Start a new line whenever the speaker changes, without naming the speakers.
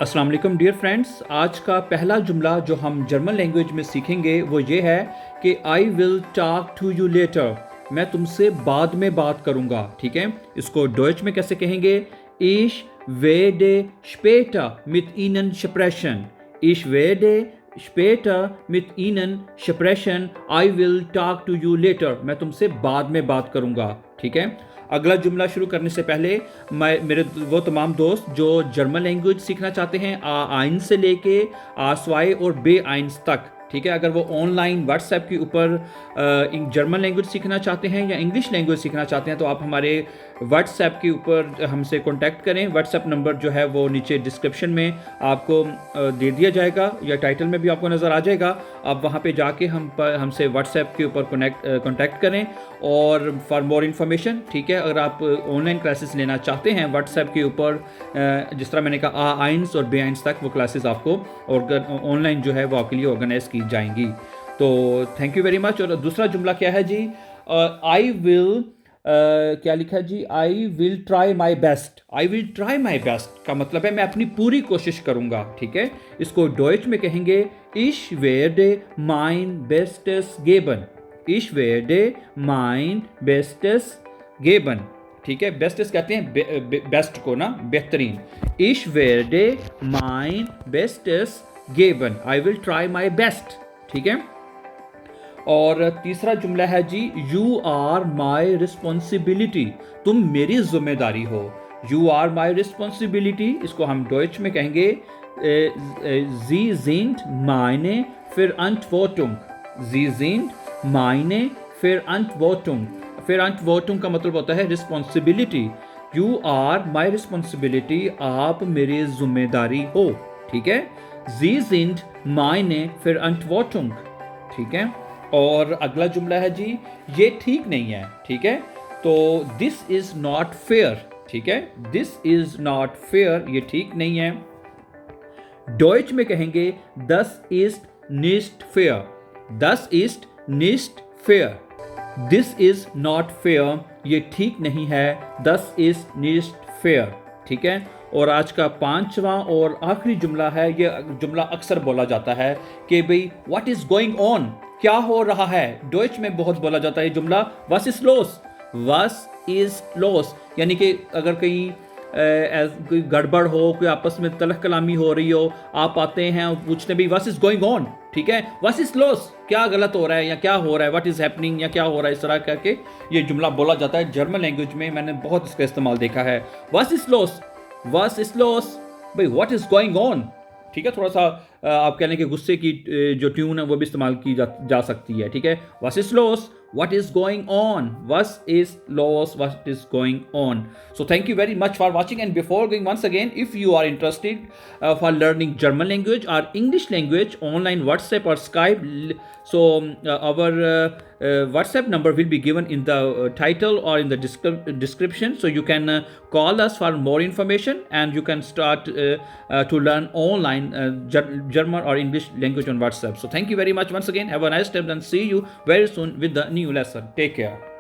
अस्सलाम वालेकुम dear friends. आज का पहला जुमला जो हम जर्मन लैंग्वेज में सीखेंगे वो ये है कि I will talk to you later. मैं तुमसे बाद में बात करूंगा। ठीक है, इसको डॉइच में कैसे कहेंगे? Ich werde später mit Ihnen sprechen. Ich werde später mit Ihnen sprechen. I will talk to you later. मैं तुमसे बाद में बात करूंगा। ठीक है, अगला जुमला शुरू करने से पहले मेरे वो तमाम दोस्त जो जर्मन लैंग्वेज सीखना चाहते हैं आ आइन से लेके आ स्वाई और बे आइन्स तक, ठीक है, अगर वो ऑनलाइन व्हाट्सएप के ऊपर जर्मन लैंग्वेज सीखना चाहते हैं या इंग्लिश लैंग्वेज सीखना चाहते हैं तो आप हमारे व्हाट्सएप के ऊपर हमसे कांटेक्ट करें। व्हाट्सएप नंबर जो है वो नीचे डिस्क्रिप्शन में आपको दे दिया जाएगा या टाइटल में भी आपको नज़र आ जाएगा। आप वहाँ पे जाके हमसे व्हाट्सएप के ऊपर कांटेक्ट करें। और फॉर मोर इन्फॉर्मेशन, ठीक है, अगर आप ऑनलाइन क्लासेस लेना चाहते हैं व्हाट्सएप के ऊपर, जिस तरह मैंने कहा आ आइन्स और बे आइन्स तक, वो क्लासेस आपको ऑनलाइन जो है वो आपके लिए ऑर्गेनाइज की जाएंगी। तो थैंक यू वेरी मच। और दूसरा जुमला क्या है जी? आई विल क्या लिखा है जी? I will try my best. I will try my best का मतलब है मैं अपनी पूरी कोशिश करूंगा। ठीक है, इसको डॉइच में कहेंगे Ich werde mein Bestes geben. Ich werde mein Bestes geben. ठीक है, बेस्टेस कहते हैं बेस्ट को ना, बेहतरीन। Ich werde mein Bestes geben. I will try my best. ठीक है, और तीसरा जुमला है जी यू आर माई रिस्पॉन्सिबिलिटी। तुम मेरी जिम्मेदारी हो। यू आर माई रिस्पॉन्सिबिलिटी, इसको हम डॉइच में कहेंगे Sie sind meine Verantwortung. Sie sind meine Verantwortung. Verantwortung का मतलब होता है responsibility. You are my responsibility, आप मेरी जिम्मेदारी हो। ठीक है, Sie sind meine Verantwortung. ठीक है, और अगला जुमला है जी ये ठीक नहीं है। ठीक है, तो दिस इज नॉट फेयर। ठीक है, दिस इज नॉट फेयर, ये ठीक नहीं है। डॉइच में कहेंगे दस इज निस्ट फेयर। दस इज निस्ट फेयर। दिस इज नॉट फेयर, ये ठीक नहीं है। दस इज निस्ट फेयर। ठीक है, और आज का पांचवा और आखिरी जुमला है। ये जुमला अक्सर बोला जाता है कि भाई व्हाट इज गोइंग ऑन, क्या हो रहा है। डॉइच में बहुत बोला जाता है ये जुमला वास इज लॉस। वास इज लॉस यानी कि अगर कहीं कोई गड़बड़ हो, कोई आपस में तलख कलामी हो रही हो, आप आते हैं और पूछते हैं भाई व्हाट इज गोइंग ऑन। ठीक है, व्हाट इज लॉस, क्या गलत हो रहा है या क्या हो रहा है, व्हाट इज हैपनिंग या क्या हो रहा है, इस तरह करके ये जुमला बोला जाता है जर्मन लैंग्वेज में। मैंने बहुत इसका इस्तेमाल देखा है। What is loss, what is loss, भाई व्हाट इज गोइंग ऑन। ठीक है, थोड़ा सा आप कह लें कि गुस्से की जो ट्यून है वो भी इस्तेमाल की जा सकती है। ठीक है, what is loss, what is going on, what is loss, what is going on. So thank you very much for watching, and before going once again, if you are interested for learning German language or English language online WhatsApp or Skype, so our WhatsApp number will be given in the title or in the description, so you can call us for more information and you can start to learn online German or English language on WhatsApp. So thank you very much once again. Have a nice time and see you very soon with the new lesson. Take care.